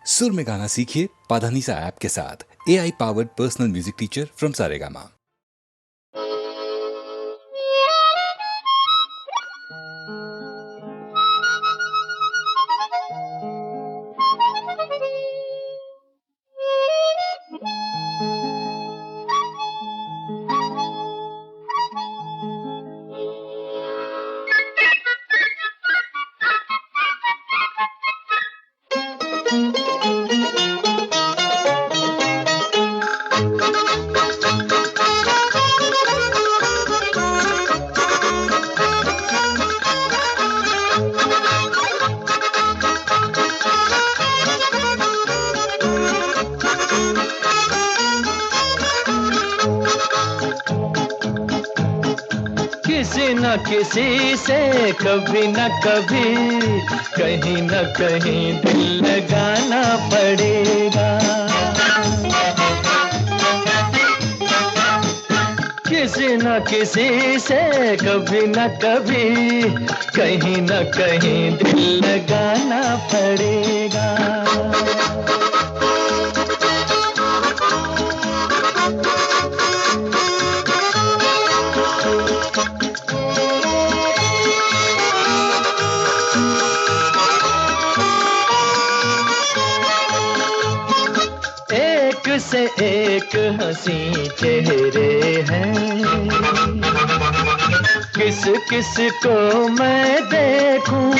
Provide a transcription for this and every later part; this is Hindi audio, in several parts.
सुर में गाना सीखिए पाधानीसा ऐप के साथ। AI powered personal music teacher from Saregama. किसी न किसी से कभी न कभी कहीं न कहीं दिल लगाना पड़ेगा। किसी न किसी से कभी न कभी कहीं न कहीं दिल लगाना पड़ेगा। एक से एक हंसी चेहरे हैं, किस किस को मैं देखूं,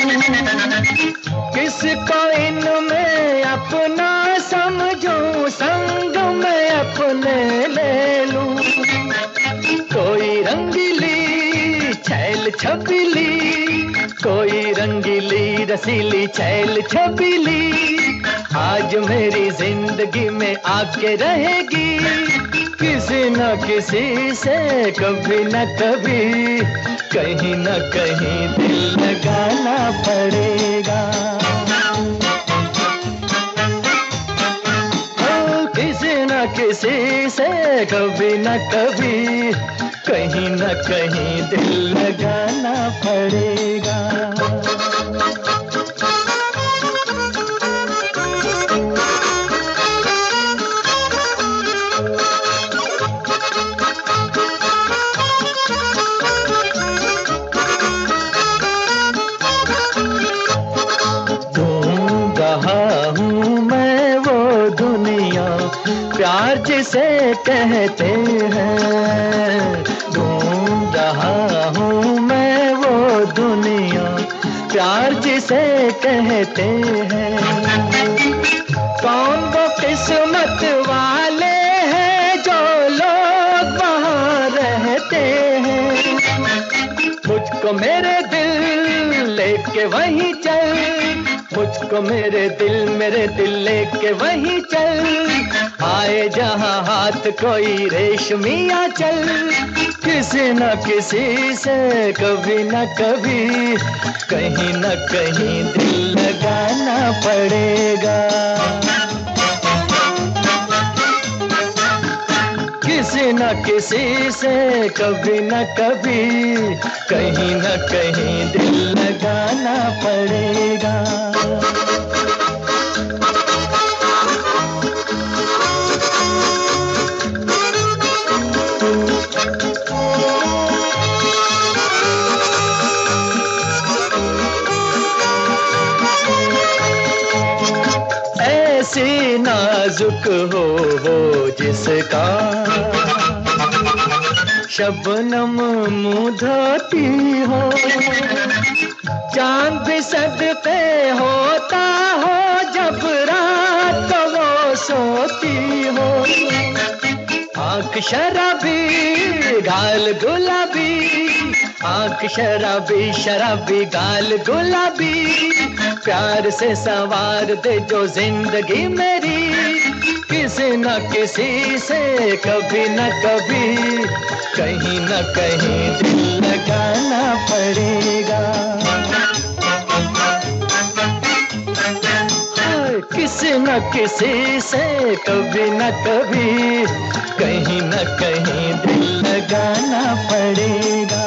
किसको इनमें अपना समझूं, संग में अपने ले लूं। कोई रंगीली छैल छबीली, कोई रंगीली रसीली छैल छबीली आज मेरी जिंदगी में आके रहेगी। किसी न किसी से कभी न कभी कहीं न कहीं दिल लगाना पड़ेगा। किसी न किसी से कभी न कभी कहीं न कहीं दिल लगाना पड़ेगा। ढूंढ रहा हूँ मैं वो दुनिया प्यार जिसे कहते हैं। ढूंढ रहा हूँ मैं वो दुनिया प्यार जिसे कहते हैं। कौन वो किस्मत वाले हैं जो लोग वहाँ रहते हैं। मुझको मेरे दिल लेके वहीं चल, मुझको मेरे दिल लेके वहीं चल। आए जहाँ हाथ कोई रेशमिया चल। किसी न किसी से कभी न कभी कहीं न कहीं दिल लगाना पड़ेगा। किसी न किसी से कभी न कभी कहीं न कहीं दिल लगाना पड़ेगा। ऐसी नाजुक हो वो जिसका शबनम मुँह धोती हो, चांद भी सदके होता हो जब रात को वो सोती हो। आँख शराबी गाल गुलाबी, आँख शराबी शराबी गाल गुलाबी प्यार से संवार दे जो जिंदगी मेरी। किसी न किसी से कभी न कभी कहीं न कहीं दिल लगाना पड़ेगा। किसी न किसी से कभी न कभी कहीं न कहीं दिल लगाना पड़ेगा।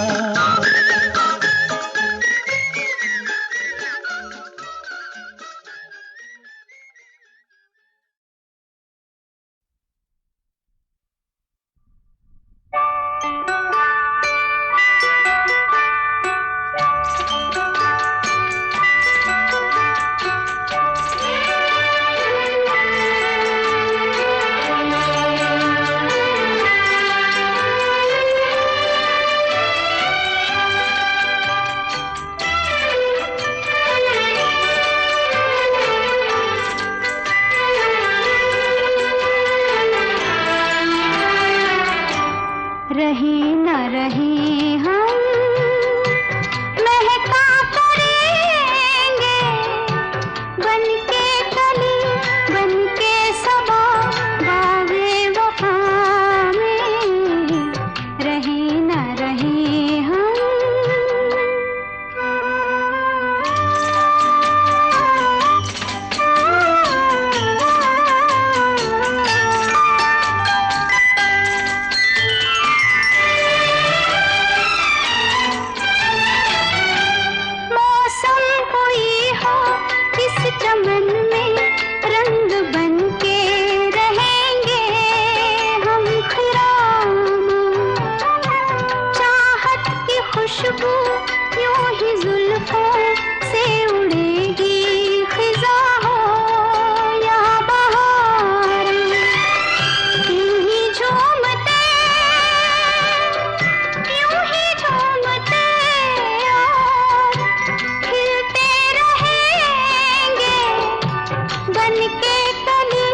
बनके कली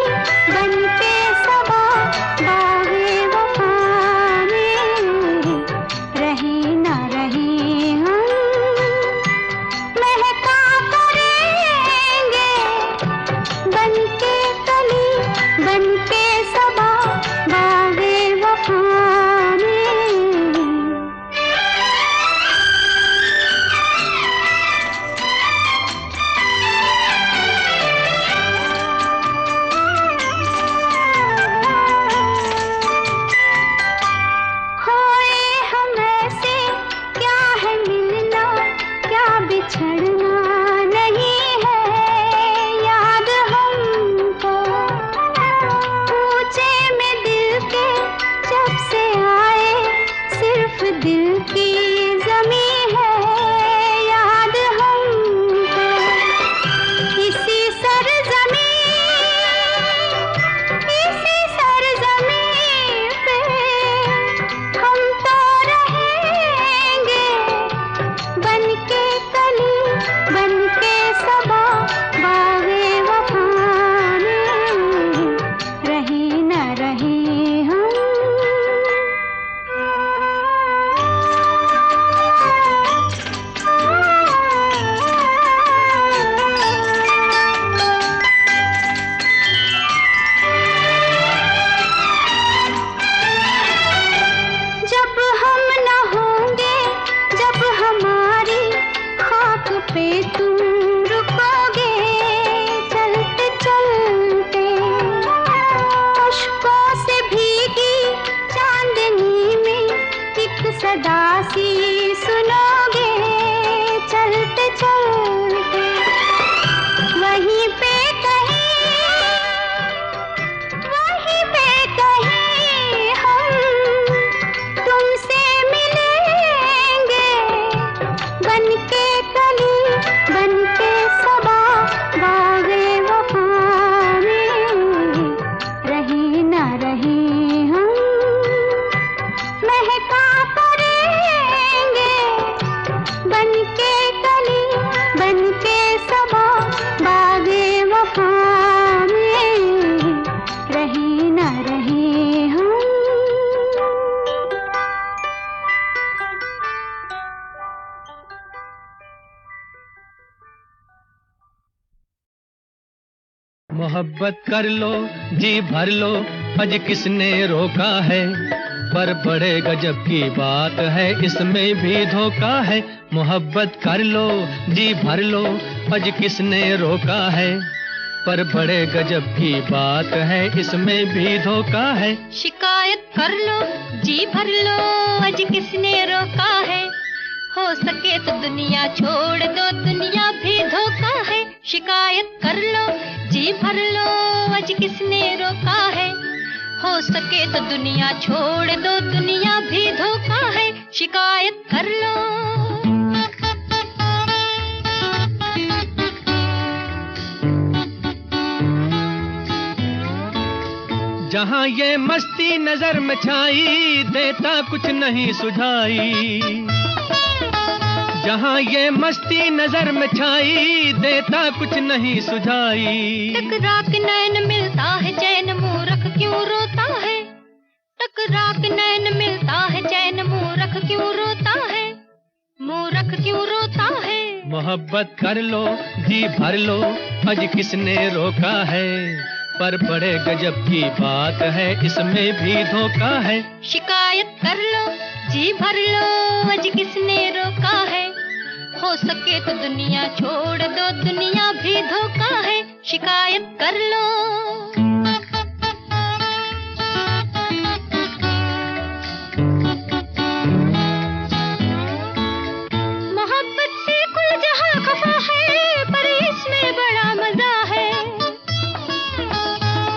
बनके सबा बागे वफा में रहे ना रहे हम महका करेंगे बनके कली बनके सबा बागे वफा में। खोए हम ऐसे क्या है मिलना क्या बिछड़ना नहीं है याद हमको पूछे में दिल के जब से आए सिर्फ दिल की जमी है याद हमको इसी सरजमी पे हम तो रहेंगे बनके कली बनके सबा बागे वफा में रहे न रहे हम। जब हम न होंगे जब हमारी खाक पे तुम रुकोगे चलते चलते अश्कों से भीगी चांदनी में एक सदा सी सुनोगे चलते चलते वहीं पे कहीं हम तुमसे मिलेंगे बनके कली बनके सबा बागे वफा में रहे ना रहे हम महका करेंगे बनके कली बनके सबा बागे वफा में रहे ना रहे हम। मोहब्बत कर लो जी भर लो अज किसने रोका है पर बड़े गजब की बात है इसमें भी धोखा है। मोहब्बत कर लो जी भर लो अज किसने रोका है पर बड़े गजब की बात है इसमें भी धोखा है। शिकायत कर लो जी भर लो आज किसने रोका है हो सके तो दुनिया छोड़ दो दुनिया भी धोखा है। शिकायत कर लो जी भर लो आज किसने रोका है हो सके तो दुनिया छोड़ दो दुनिया भी धोखा है। शिकायत कर लो। जहाँ ये मस्ती नजर में छाई देता कुछ नहीं सुझाई जहाँ ये मस्ती नजर में छाई देता कुछ नहीं सुझाई। टकरा के नैन मिलता है चैन मूर्ख क्यों रोता है टकरा के नैन मिलता है चैन मूर्ख क्यों रोता है मूर्ख क्यों रोता है। मोहब्बत कर लो जी भर लो अज किसने रोका है पर बड़े गजब की बात है इसमें भी धोखा है। शिकायत कर लो जी भर लो आज किसने रोका है हो सके तो दुनिया छोड़ दो दुनिया भी धोखा है। शिकायत कर लो। मोहब्बत से कुल जहां खफा है पर इसमें बड़ा मजा है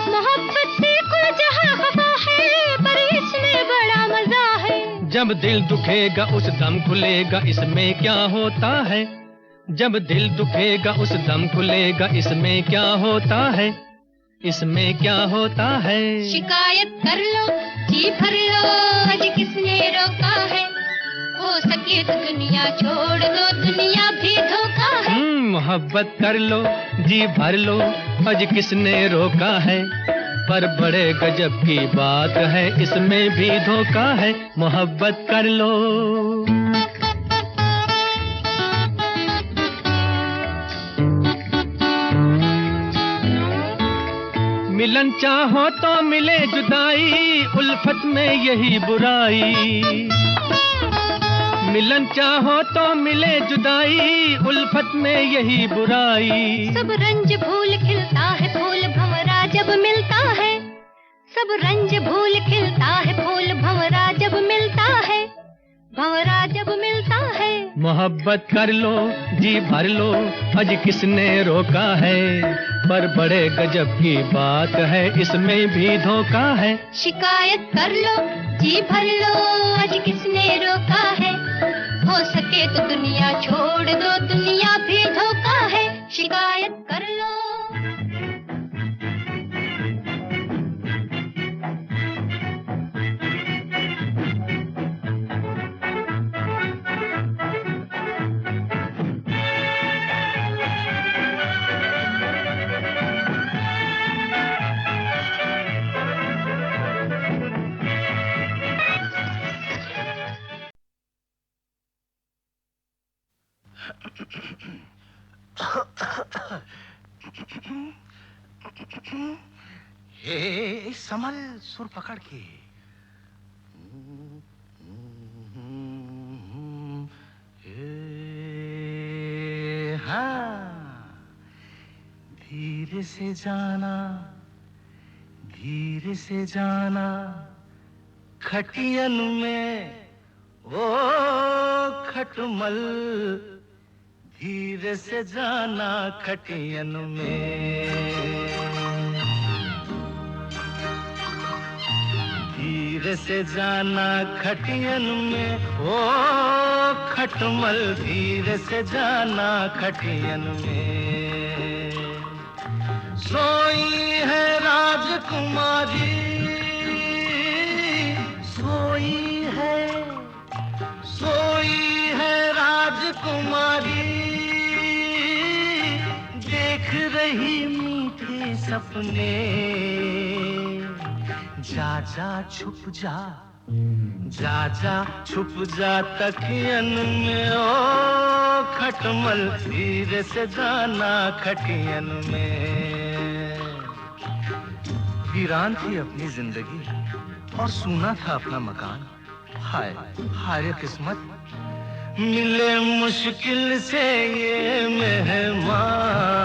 मोहब्बत से कुल जहां खफा है पर इसमें बड़ा मजा है। जब दिल दुखेगा उस दम खुलेगा इसमें क्या होता है जब दिल दुखेगा उस दम खुलेगा इसमें क्या होता है इसमें क्या होता है। शिकायत कर लो जी भर लो आज किसने रोका है हो सके तो दुनिया छोड़ दो दुनिया भी धोखा है। मोहब्बत कर लो जी भर लो, आज किसने रोका है, पर बड़े गजब की बात है, इसमें भी धोखा है, मोहब्बत कर लो। मिलन चाहो तो मिले जुदाई, उल्फत में यही बुराई। मिलन चाहो तो मिले जुदाई, उल्फत में यही बुराई। सब रंज भूल खिलता है फूल भंवरा जब मिलता है, सब रंज भूल खिलता है फूल भंवरा जब मिलता है, भंवरा जब मिलता है। मोहब्बत कर लो जी भर लो, आज किसने रोका है, पर बड़े गजब की बात है, इसमें भी धोखा है। शिकायत कर लो जी भर लो, आज किसने रोका है, हो सके तो दुनिया छोड़ दो, दुनिया भी धोखा है। शिकायत कर लो। हे संभल, सुर पकड़ के। हाँ, धीरे से जाना, धीरे से जाना, खटियन में ओ खटमल, धीरे से जाना खटियन में, धीरे से जाना खटियन में ओ खटमल, धीरे से जाना खटियन में। सोई है राजकुमारी, सोई है, सोई है राजकुमारी, देख रही मीठे सपने, जा जा छुप जा, जा जा छुप जा तकियन में ओ खटमल, धीरे से जाना खटियन में। वीरान थी अपनी जिंदगी और सूना था अपना मकान, हाय हाय किस्मत, मिले मुश्किल से ये मेहमान,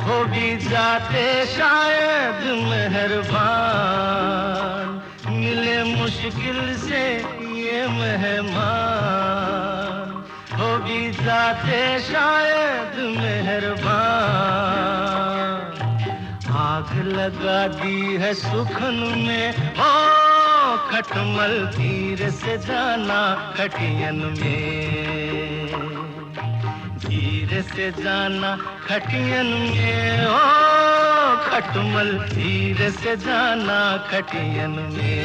हो भी जाते शायद मेहरबान, मिले मुश्किल से ये मेहमान, हो भी जाते शायद मेहरबान। आग लगा दी है सुखन में ओ खटमल, धीरे से जाना खटियन में, धीरे से जाना खटियन में ओ खटमल, धीरे से जाना खटियन में।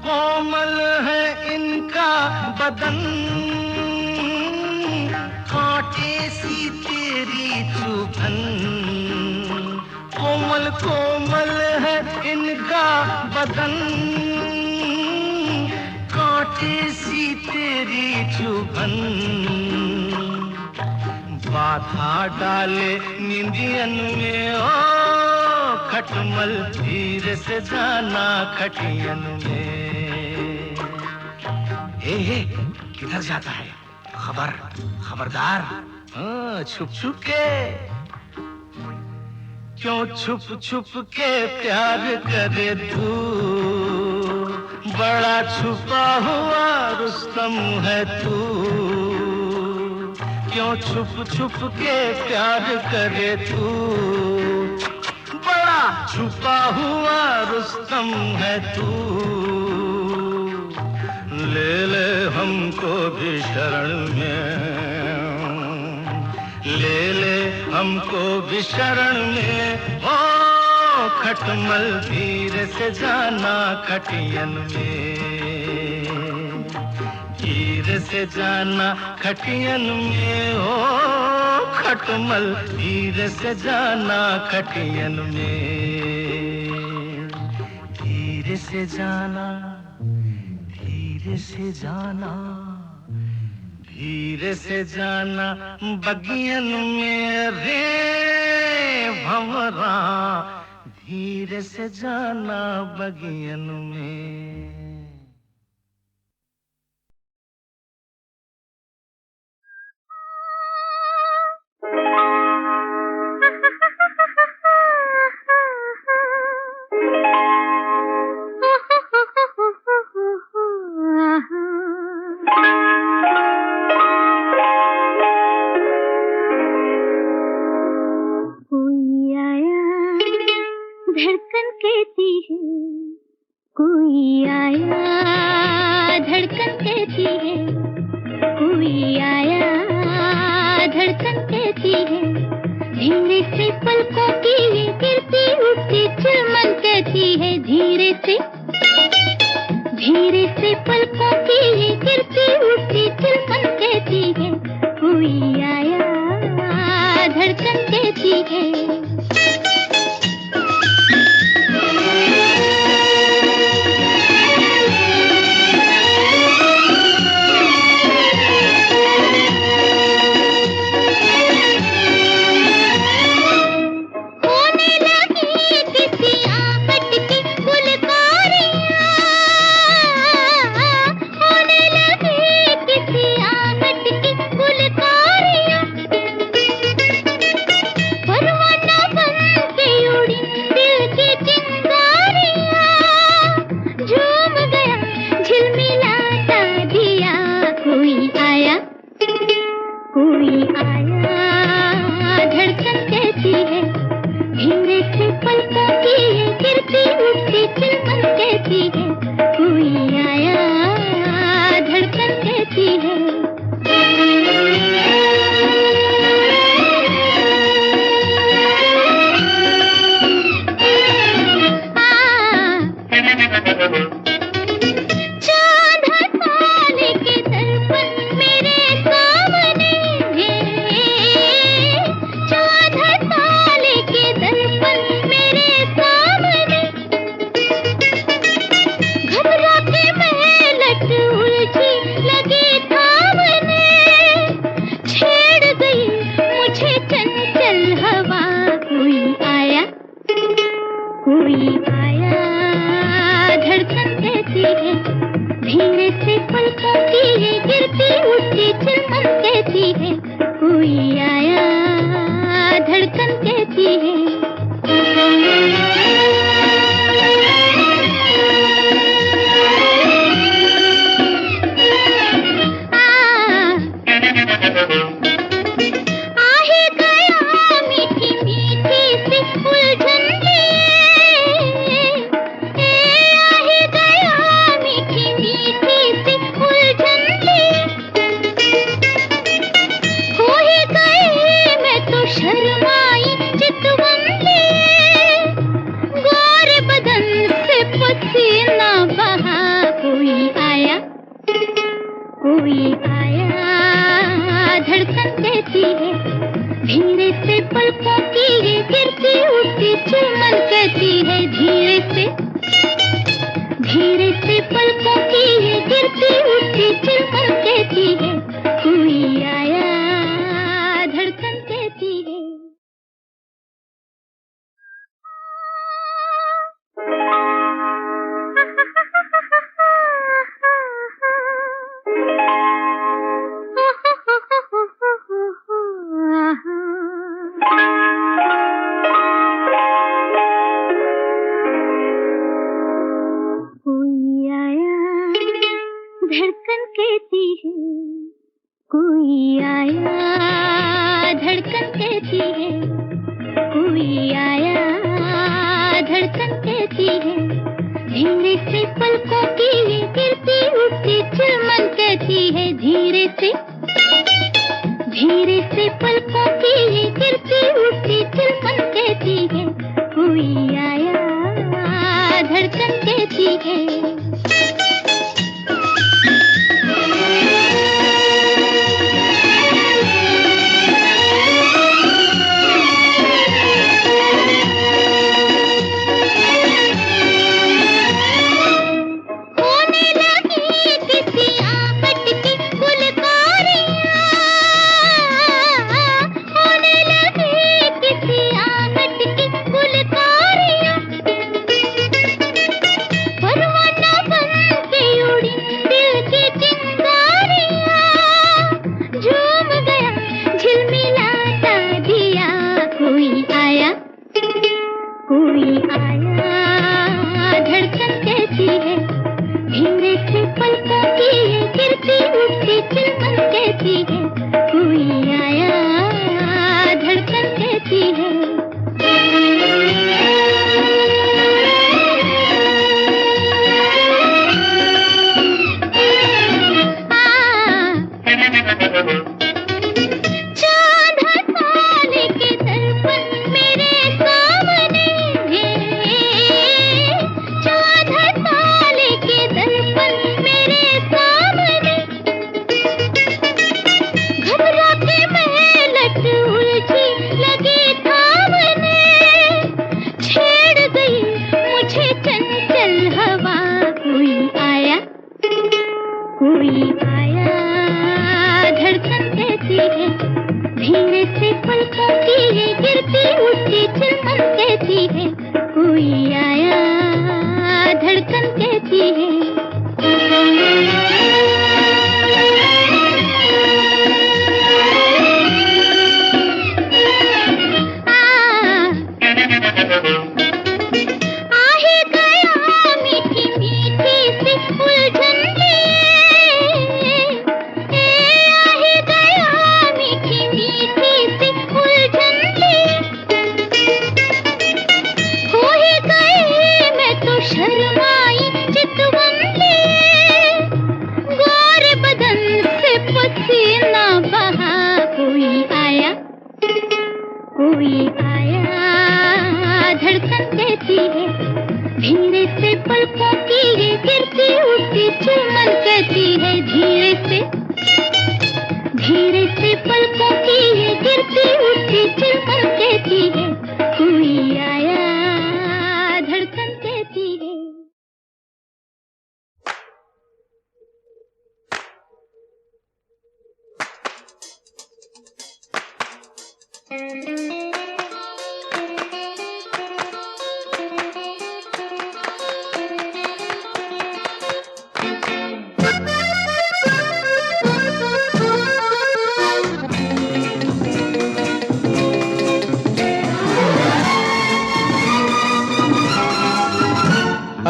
कोमल है इनका बदन, कांटे सी तेरी चुभन, कोमल कोमल है इनका बदन, कांटे सी तेरी चुभन, बाधा डाले निंदियन में ओ खटमल, धीरे से जाना खटियन में। हे किधर जाता है, खबर खबरदार, छुप छुप के, क्यों छुप छुप के प्यार करे तू, बड़ा छुपा हुआ रुस्तम है तू, क्यों छुप छुप के प्यार करे तू, बड़ा छुपा हुआ रुस्तम है तू। ले ले हमको भी शरण में, ले हमको भी शरण में हो खटमल, धीरे से जाना खटियन में, धीरे से जाना खटियन में हो खटमल, धीरे से जाना खटियन में, धीरे से जाना, धीरे से जाना, धीरे से जाना बगियन में रे भंवरा, धीरे से जाना बगियन में। धड़कन कहती है, कोई आया धड़कन कहती है, कोई आया धड़कन कहती है, धीरे से पलकों की ये गिरती उठती चिलमन कहती है, धीरे से पलकों की ये गिरती उठती चिलमन कहती है, कोई आया धड़कन कहती है। धीरे से पलकों की ये गिरती कोई आया धड़कन कहती है।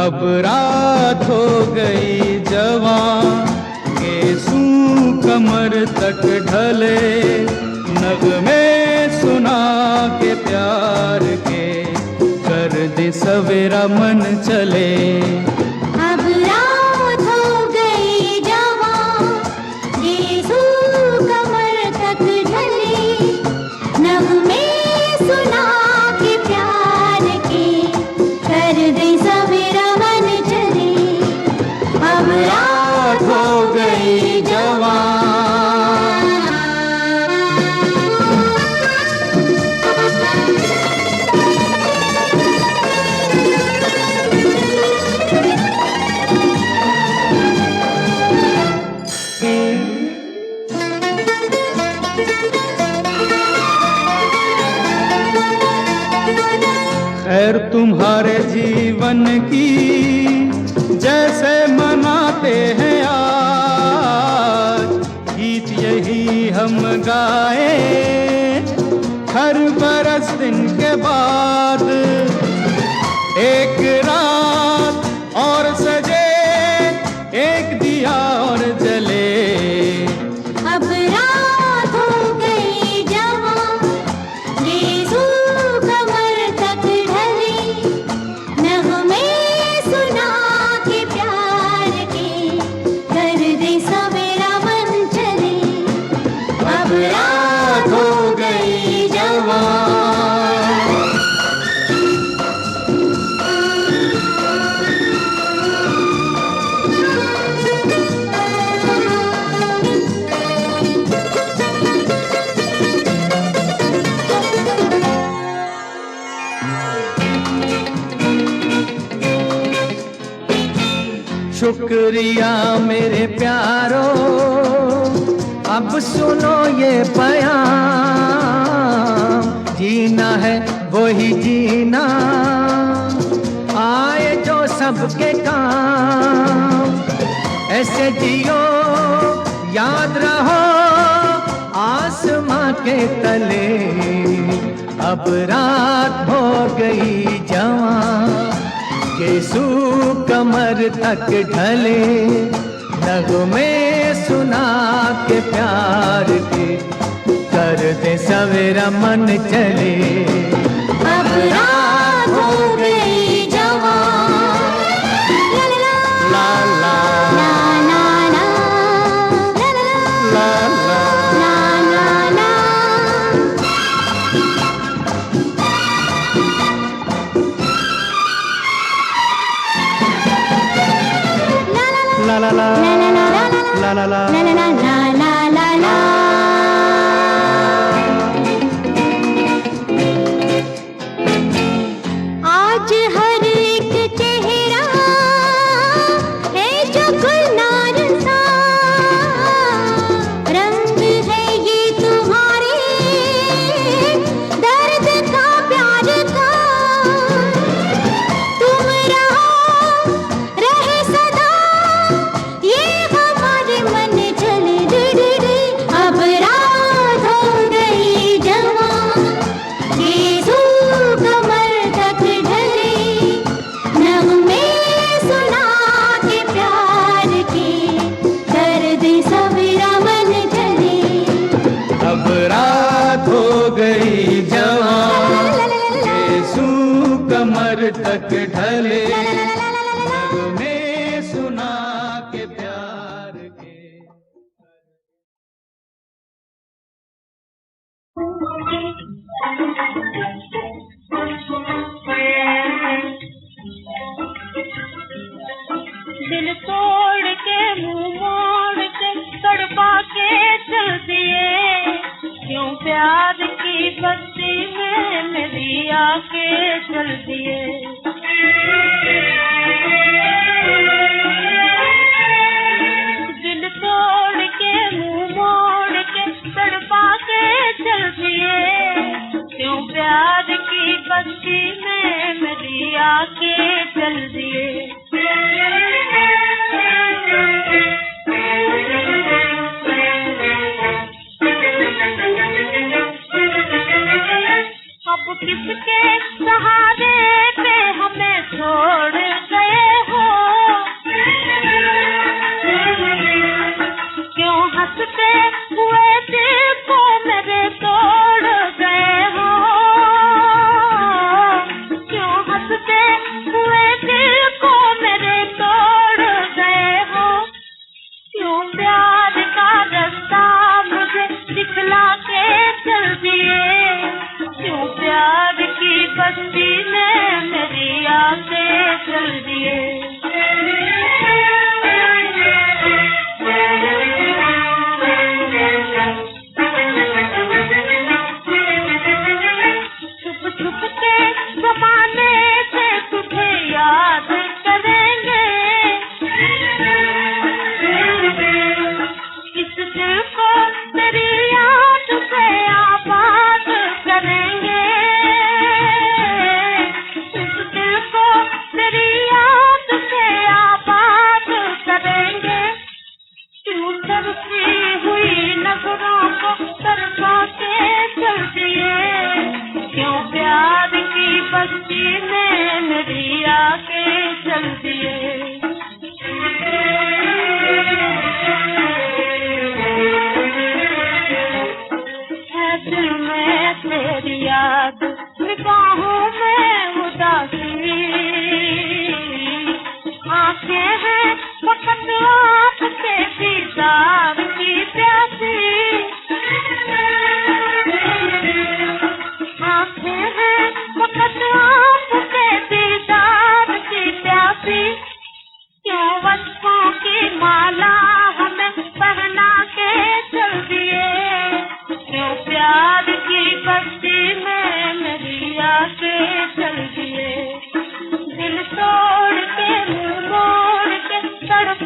अब रात हो गई जवां केसू कमर तक ढले, नगमे सुना के प्यार के कर दे सवेरा मन चले। अब रात हो गई जवां केसू कमर तक ढले, नगमे सुना के प्यार के कर दे सवेरा मन चले। अब रात हो गई जवां। खैर तुम्हारे जीवन की जैसे मनाते हैं आज, गीत यही हम गाए हर बरस दिन के बाद। एक रात और सजे, एक दिया और जले। अब रात हो गई जवां केसू कमर तक ढले, नगमे सुना के प्यार के कर दे सवेरा मन चले। अब रात हो गई जवां। शुक्रिया मेरे प्यारो, अब सुनो ये बयान, जीना है वही जीना, आए जो सबके काम, ऐसे जियो याद रहो आसमां के तले, अब रात हो गई जवां, केसू कमर तक ढले, नगमे सुना के प्यार के, कर दे सवेरा मन चले, अब रात हो गई जवां, ला ला ला ला ला, ला ला ला ला ला। ला ला ला ला ला ला ला। आज हर एक चेहरा है जो गुलनार सा, रंग है ये तुम्हारे दर्द का प्यार का, तुम रहो रहे सदा ये हमारे मन चले रे रे रे, अब रात हो गई जवां, केसू कमर तक ढले, नगमे सुना के प्यार के, दर्द सवेरा मन चले, अब रात हो गई जवां, केसू कमर तक ढले, नगमे सुना के प्यार के। दिल तोड़ के मुंह मोड़ के तड़पा के चल दिए, क्यों प्यार की बस्ती में मेरी आके चल दिए। दिल तोड़ के मुंह मोड़ के तड़पा के चल दिए, क्यों प्यार की बस्ती में मेरी आके चल दिए। अब किसके सहारे पे हमें छोड़ गए हो, क्यों हंसते हुए दिल को मेरे तोड़ गए हो, क्यों हंसते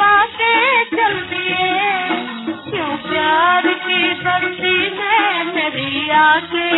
आके चल दिए, क्यों प्यार की बस्ती में मेरी आके